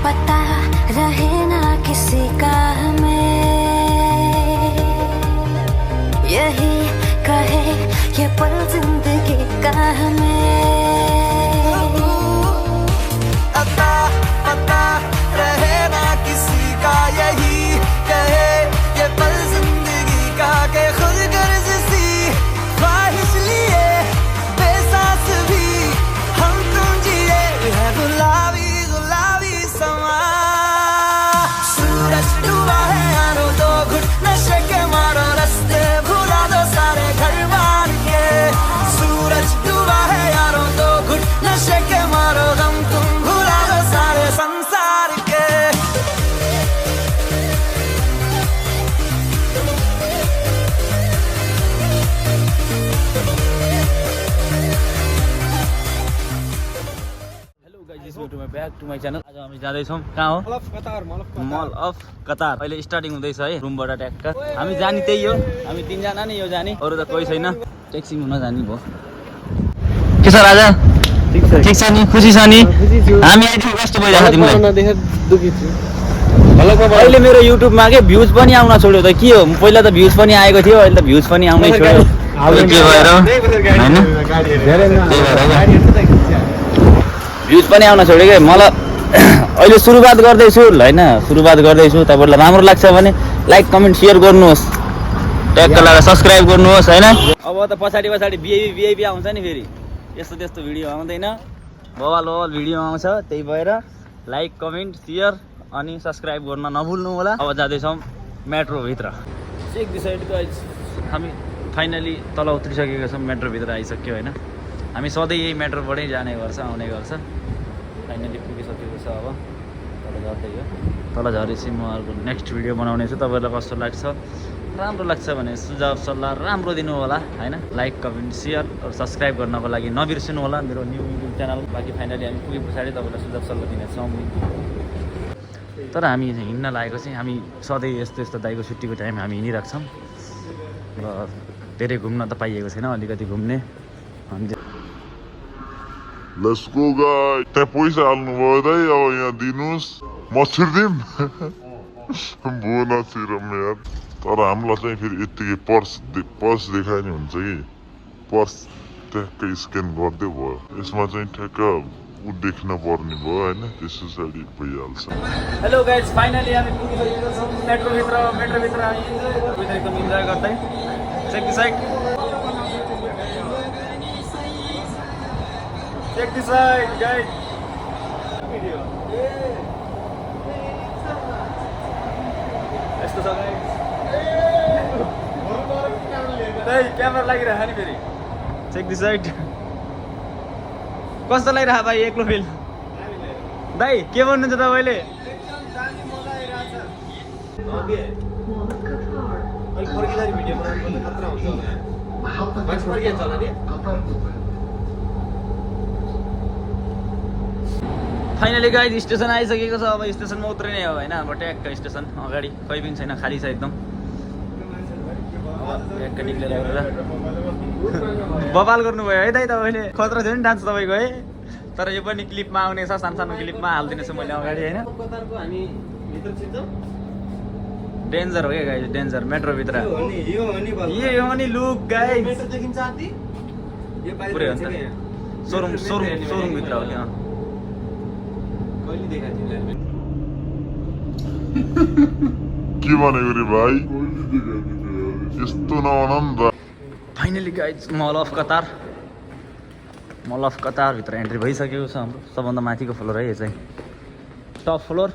पता रहे ना किसी का हमें, यही कहे ये पल जिंदगी का हमें। पता पता रहे ना किसी का, यही कहे ये पल जिंदगी का, के खुद गर्ज सी ख्वाहिश लिए बेसास भी हम तुम जिए है गुलाबी गुलाबी समा। सूरज डूबा है यारो दो घुट नशे के मारो, रास्ते भुला दो सारे घर बार के। सूरज डूबा है यारो दो घुट नशे के मारो, गम तुम भुला दो सारे संसार के। Back to my channel. आज हामी जाँदैछौँ कहाँ हो? Mall of Qatar. अहिले स्टार्टिङ हुँदैछ है रुमबाट ट्याक्क। हामी जाने त्यही हो, हामी तिनजना नै हो जाने, अरू त कोही छैन। ट्याक्सी हुन जाने भयो। के छ राजा? ठिक छ नि? खुसी छ नि? हामी आइदिनु कस्तो भइरहेको तिमीलाई? अहिले मेरो युट्युबमा के भ्युज पनि आउन छोड्यो त के हो? पहिला त भ्युज पनि आएको थियो, अहिले त भ्युज पनि आउनै छोड्यो। के भएर हैन? भ्युज पनि आउन छोड्यो क्या मलाई। अहिले सुरुवात गर्दैछु होइन, सुरुवात गर्दैछु। तपाईँहरूलाई राम्रो लाग्छ भने लाइक कमेन्ट सेयर गर्नुहोस्, ट्यागको लागि सब्सक्राइब गर्नुहोस् होइन। अब त पछाडि पछाडि भिआइपी आउँछ नि, फेरि यस्तो त्यस्तो भिडियो आउँदैन, बवाल बवाल भिडियो आउँछ। त्यही भएर लाइक कमेन्ट सेयर अनि सब्सक्राइब गर्न नभुल्नु होला। अब जाँदैछौँ मेट्रोभित्र। चेक द साइड गाइज, हामी फाइनली तल उत्रिसकेका छौँ, मेट्रोभित्र आइसक्यो होइन। हामी सधैँ यही मेट्रोबाटै जाने गर्छ आउने गर्छ। फाइनली पुगिसकेको छ। अब तल झर्दै हो, तल झरेपछि म अर्को नेक्स्ट भिडियो बनाउने छु। तपाईँहरूलाई कस्तो लाग्छ, राम्रो लाग्छ भने सुझाव सल्लाह राम्रो दिनु होला होइन। लाइक कमेन्ट सेयर र सब्सक्राइब गर्नको लागि नबिर्सिनु होला मेरो न्यू युट्युब च्यानल। बाँकी फाइनली हामी पुगे पछाडि तपाईँलाई सुझाव सल्लाह दिनेछौँ। तर हामी हिँड्न लागेको चाहिँ हामी सधैँ यस्तो यस्तो दाइको छुट्टीको टाइम हामी हिँडिरहेको छौँ र धेरै घुम्न त पाइएको छैन, अलिकति घुम्ने। Let's go guys. त्यहाँ पैसा हाल्नुभयो दाइ, अब यहाँ दिनुहोस्, म छिर्दिम भो नछिरम यार। तर हामीलाई चाहिँ फेरि यत्तिकै पर्स देखायो नि हुन्छ कि, पर्स ट्याक्कै स्क्यान गरिदियो भयो। यसमा चाहिँ ठ्याक्क ऊ देख्न पर्ने भयो होइन, त्यस पछाडि भइहाल्छ। हेलो गाइज, फाइनली हामी पुगिसकेका छौँ मेट्रोभित्र। मेट्रोभित्र हामी एकदम इन्जोय गर्दै। Check the side, check this out guys. Video यस्तो छ गाइस। दाइ क्यामेरा लागिरहेको नि फेरि। चेक दिस साइड कस्तो लागिरहेको भाइ एक्लो फिल? दाइ के भन्नुहुन्छ तपाईँले? फाइनली गाइज स्टेसन आइसकेको छ। अब स्टेसनमा उत्रिने हो होइन। अब ट्याक्क स्टेसन अगाडि कोही पनि छैन, खाली छ एकदम। ट्याक्क निक्लेर बवाल गर्नुभयो है दाइ तपाईँले। खतरा थियो नि डान्स तपाईँको है। तर यो पनि क्लिपमा आउने छ, सानो सानो क्लिपमा हालिदिनेछु मैले अगाडि होइन। डेन्जर हो क्या गाइज, डेन्जर। मेट्रोभित्र यो हो नि लुक गाइज, पुरै हुन्छ नि। सोरुमभित्र हो क्या। के भनेको रे भाइ, यस्तो नभन नि त। Finally guys mall of Qatar, mall of कतारभित्र एन्ट्री भइसकेको छ हाम्रो। सबभन्दा माथिको फ्लोर है यो चाहिँ, टप फ्लोर।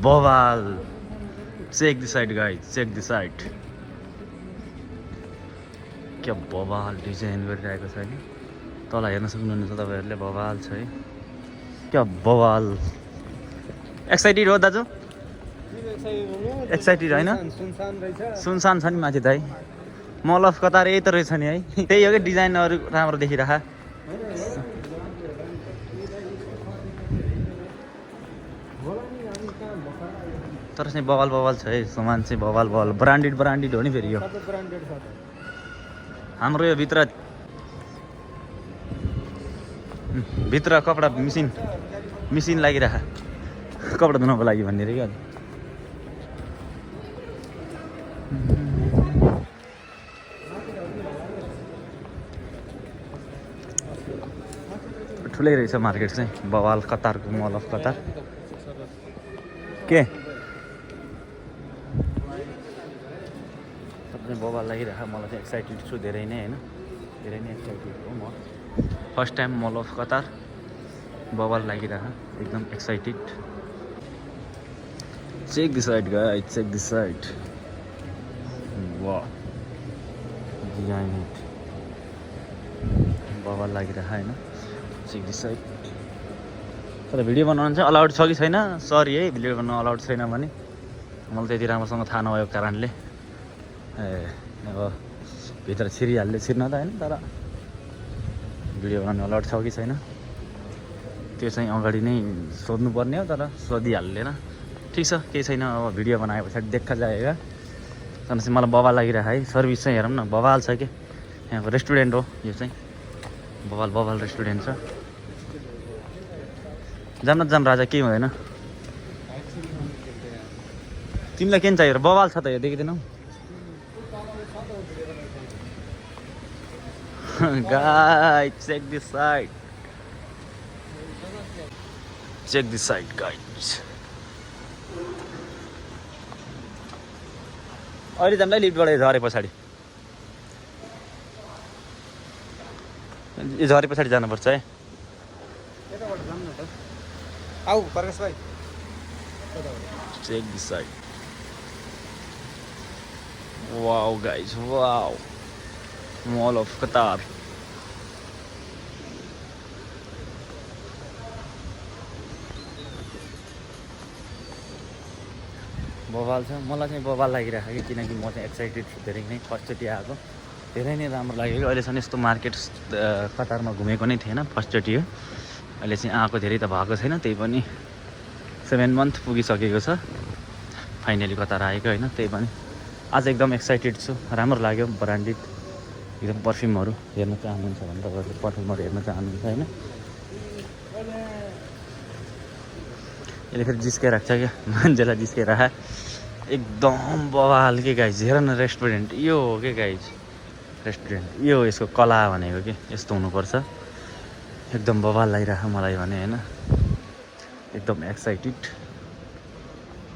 बवाल। Check the side guys, check the side. क्या बवाल डिजाइन गरिरहेको छ नि। तल हेर्न सक्नुहुन्छ तपाईँहरूले, बवाल छ है। क्या बवाल। एक्साइटेड हो दाजु? एक्साइटेड होइन? सुनसान छ नि माथि दाइ। मल अफ कतार यही त रहेछ नि है। त्यही हो कि डिजाइनहरू राम्रो देखिरह। तर चाहिँ बवाल बवाल छ है सामान चाहिँ, बवाल बवाल। ब्रान्डेड हो नि फेरि यो हाम्रो। यो भित्र कपडा मेसिन मिसिन लागिरह कपडा धुनको लागि भन्ने रे क्या ठुलै रहेछ मार्केट चाहिँ बवाल कतारको मल अफ कतार के सबैले बवाल लागिरह मलाई चाहिँ एक्साइटेड छु धेरै नै होइन धेरै नै एक्साइटेड हो म first time mall of Qatar बवाल लागिरह एकदम excited check this side guys check this side वाह बवाल लागिरह होइन चेक दिस साइड तर भिडियो बनाउनु चाहिँ अलाउड छ कि छैन सरी है भिडियो बनाउनु अलाउड छैन भने मलाई त्यति राम्रोसँग थाहा नभएको कारणले अब भित्र छिरिहाल्ने छिर्न त होइन तर भिडियो बनाउनु अलाउड छ कि छैन त्यो चाहिँ अगाडि नै सोध्नुपर्ने हो तर सोधिहाल्दैन ठिक छ केही छैन अब भिडियो बनाए पछाडि देखा जाएगा तर चाहिँ मलाई बवाल लागिरहेको है सर्भिस चाहिँ हेरौँ न बवाल छ कि यहाँको रेस्टुरेन्ट हो यो चाहिँ बवाल रेस्टुरेन्ट छ जाम राजा केही हुँदैन तिमीलाई के चाहियो बवाल छ त यो देखिँदैनौ guys check this side guys अहिले जामलाई लिफ्टबाट झरे पछाडि झरे पछाडि जानुपर्छ है आऊ प्रकाश भाइ check this side wow guys wow mall of Qatar बवाल छ मलाई चाहिँ बवाल लागिरहेको कि किनकि म चाहिँ एक्साइटेड छु धेरै नै फर्स्टचोटि आएको धेरै नै राम्रो लाग्यो कि अहिलेसम्म यस्तो मार्केट कतारमा घुमेको नै थिएन फर्स्टचोटि हो अहिले चाहिँ आएको धेरै त भएको छैन त्यही पनि 7 मन्थ पुगिसकेको छ फाइनली कतार आएको होइन त्यही पनि आज एकदम एक्साइटेड छु राम्रो लाग्यो ब्रान्डेड एकदम पर्फ्युमहरू हेर्न चाहनुहुन्छ भने तपाईँहरूले पर्फ्युमहरू हेर्न चाहनुहुन्छ होइन यसले फेरि जिस्काइरहेको छ क्या मान्छेलाई जिस्काइरह एकदम बवाल के गाइज हेर न रेस्टुरेन्ट यो हो के गाइज रेस्टुरेन्ट यो यसको कला भनेको के यस्तो हुनुपर्छ एकदम बवाल लागिरह मलाई भने होइन एकदम एक्साइटेड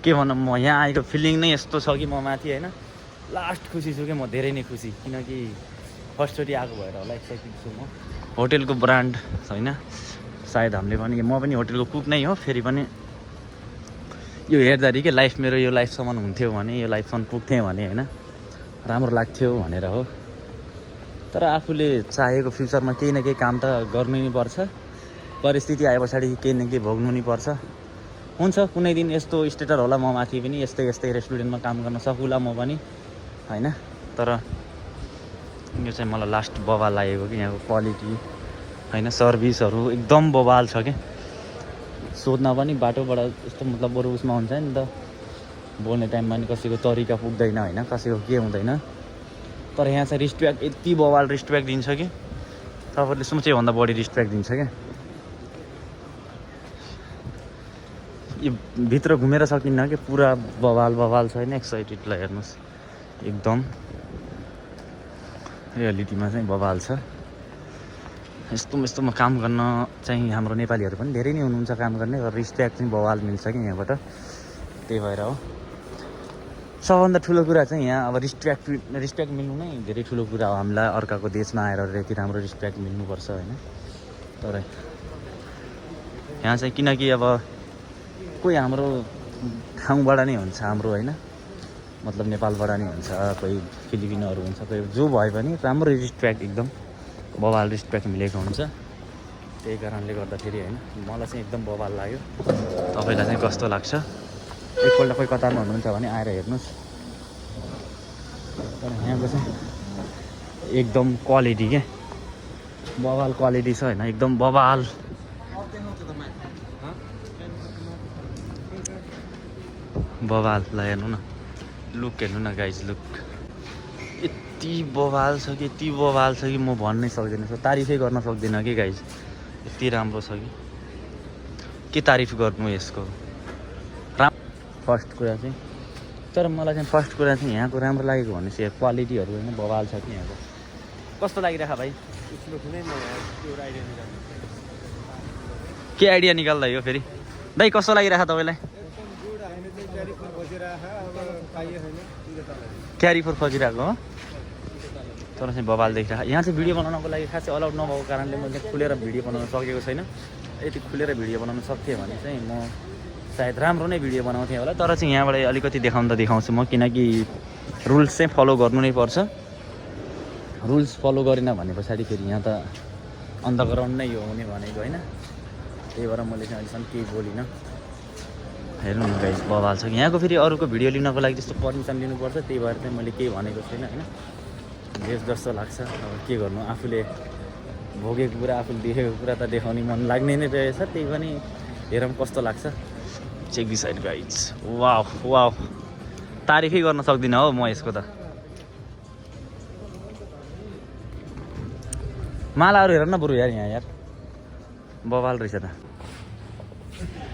के भनौँ म यहाँ आएको फिलिङ नै यस्तो छ कि म माथि होइन लास्ट खुसी छु कि म धेरै नै खुसी किनकि फर्स्टचोटि आएको भएर होला एक्साइटेड छु म होटेलको ब्रान्ड होइन सायद हामीले पनि म पनि होटेलको कुक नै हो फेरि पनि यो हेर्दाखेरि के लाइफ मेरो यो लाइफसम्म हुन्थ्यो भने यो लाइफसम्म पुग्थेँ भने होइन राम्रो लाग्थ्यो भनेर हो तर आफूले चाहेको फ्युचरमा केही न केही काम त गर्नु नै पर्छ परिस्थिति आए पछाडि केही न केही भोग्नु नै पर्छ हुन्छ कुनै दिन यस्तो स्टेटर होला म माथि पनि यस्तै रेस्टुरेन्टमा काम गर्न सकुला म पनि होइन तर यो चाहिँ मलाई लास्ट बवाल लागेको कि यहाँको क्वालिटी होइन सर्भिसहरू एकदम बवाल छ कि सोध्न पनि बाटोबाट यस्तो मतलब बरु उसमा हुन्छ नि त बोल्ने टाइममा नि कसैको तरिका पुग्दैन होइन कसैको के हुँदैन तर यहाँ चाहिँ रिस्पेक्ट यति बवाल रिस्पेक्ट दिन्छ कि तपाईँहरूले सोचेभन्दा बढी रिस्पेक्ट दिन्छ क्या यो भित्र घुमेर सकिन्न कि पुरा बवाल छ होइन एक्साइटेडलाई हेर्नुहोस् एकदम रियालिटीमा चाहिँ बवाल छ यस्तोमा काम गर्न चाहिँ हाम्रो नेपालीहरू पनि धेरै नै हुनुहुन्छ काम गर्ने र रिस्पेक्ट चाहिँ बवाल मिल्छ कि यहाँबाट त्यही भएर हो सबभन्दा ठुलो कुरा चाहिँ यहाँ अब रिस्पेक्ट मिल्नु नै धेरै ठुलो कुरा हो हामीलाई अर्काको देशमा आएर यति राम्रो रिस्पेक्ट मिल्नुपर्छ होइन तर यहाँ चाहिँ किनकि अब कोही हाम्रो ठाउँबाट नै हुन्छ हाम्रो होइन मतलब नेपालबाट नै हुन्छ कोही फिलिपिनोहरू हुन्छ कोही जो भए पनि राम्रो रिस्पेक्ट एकदम बवाल रिस्पेक्ट मिलेको हुन्छ त्यही कारणले गर्दाखेरि होइन मलाई चाहिँ एकदम बवाल लाग्यो तपाईँलाई चाहिँ कस्तो लाग्छ एकपल्ट कोही कतारमा हुनुहुन्छ भने आएर हेर्नुहोस् तर यहाँको चाहिँ एकदम क्वालिटी क्या बवाल क्वालिटी छ होइन एकदम बवाल हेर्नु न लुक हेर्नु न गाइज लुक यति बवाल छ कि म भन्नै सक्दिनँ तारिफै गर्न सक्दिनँ कि गाइज यति राम्रो छ कि के तारिफ गर्नु यसको फर्स्ट कुरा चाहिँ तर मलाई चाहिँ फर्स्ट कुरा चाहिँ यहाँको राम्रो लागेको भनेपछि क्वालिटीहरू होइन बवाल छ कि यहाँको कस्तो लागिरहेको भाइ के आइडिया निकाल्दा यो फेरि दाइ कस्तो लागिरहेको तपाईँलाई क्यारी फोर खोजिरहेको हो तर चाहिँ बवाल देखिरहेको यहाँ चाहिँ भिडियो बनाउनको लागि खासै अलाउड नभएको कारणले मैले खुलेर भिडियो बनाउन सकेको छैन यति खुलेर भिडियो बनाउन सक्थेँ भने चाहिँ म सायद राम्रो नै भिडियो बनाउँथेँ होला तर चाहिँ यहाँबाट अलिकति देखाउन त देखाउँछु म किनकि रुल्स चाहिँ फलो गर्नु नै पर्छ रुल्स फलो गरेन भने पछाडि फेरि यहाँ त अन्डरग्राउन्ड नै हो हुने भनेको होइन त्यही भएर मैले चाहिँ अहिलेसम्म केही बोलिनँ हेर्नु न गाइस बवाल छ यहाँको फेरि अरूको भिडियो लिनको लागि त्यस्तो पर्मिसन लिनुपर्छ त्यही भएर चाहिँ मैले केही भनेको छैन होइन देश जस्तो लाग्छ अब के गर्नु आफूले भोगेको कुरा आफूले देखेको कुरा त देखाउने मन लाग्ने नै रहेछ त्यही पनि हेरौँ कस्तो लाग्छ check this side guys wow wow तारिफै गर्न सक्दिनँ हो म यसको त मालाहरू हेर न बरु यार यहाँ यार बवाल रहेछ त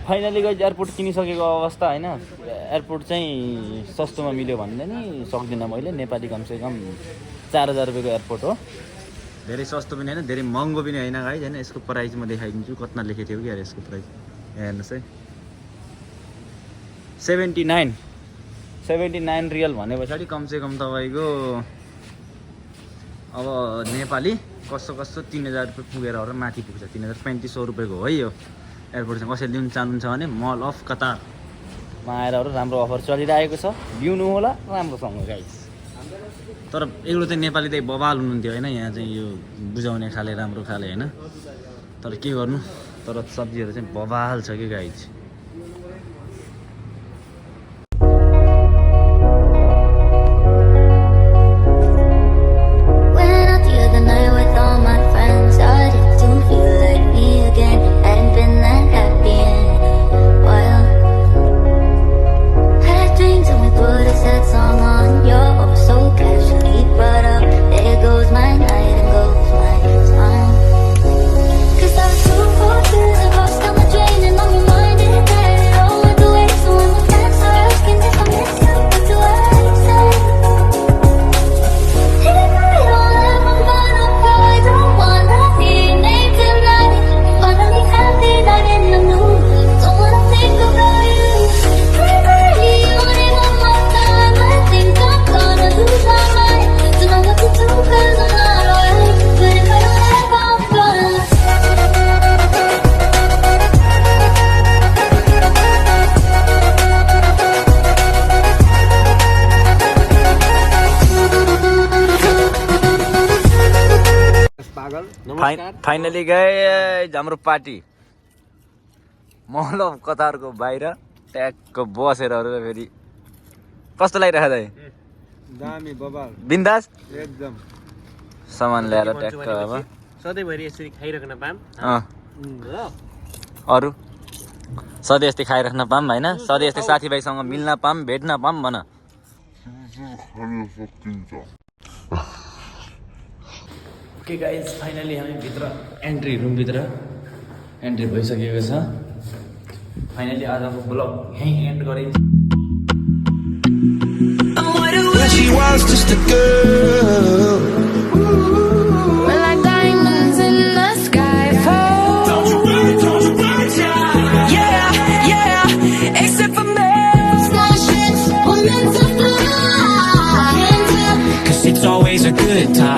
फाइनली गई एयरपोर्ट किनिसकेको अवस्था होइन एयरपोर्ट चाहिँ सस्तोमा मिल्यो भन्दा नि सक्दिनँ मैले नेपाली कमसेकम 4000 रुपियाँको एयरपोर्ट हो धेरै सस्तो पनि होइन धेरै महँगो पनि होइन गाइज होइन यसको प्राइस म देखाइदिन्छु कति लेखेको थियो कि यार यसको प्राइस हेर्नुहोस् है 79 रियल भने पछाडि कमसेकम तपाईँको अब नेपाली कस्तो 3000 रुपियाँ पुगेर अरू माथि पुग्छ 3500 रुपियाँको हो यो एयरपोर्ट चाहिँ कसैले लिनु चाहनुहुन्छ भने मल अफ कतारमा आएर राम्रो अफर चलिरहेको छ लिनु होला राम्रोसँग गाइस तर एउटा चाहिँ नेपाली चाहिँ बवाल हुनुहुन्थ्यो होइन यहाँ चाहिँ यो बुझाउने खाले राम्रो खाले होइन तर के गर्नु तर सब्जीहरू चाहिँ बवाल छ कि गाइस फाइनली गए हाम्रो पार्टी मल अफ कतारको बाहिर ट्यागको बसेर फेरि कस्तो लागिरहेको दाइ दामी बबाल बिन्दास एकदम सामान ल्याएर ट्यागको अब सधैँभरि यसरी खाइराख्न पाम अरू सधैँ यस्तै खाइराख्न पाम होइन सधैँ यस्तै साथीभाइसँग मिल्न पाम भेट्न पाम भन ओके गाइज फाइनली हामी भित्र रुमभित्र एन्ट्री भइसकेको छ फाइनली आजको ब्लग यहीँ एन्ड गरिन्छ She was just a girl. We're like diamonds in the sky. Don't you worry, yeah. Yeah, yeah, except for me. Starships, we're meant to fly. 'Cause it's always a good time.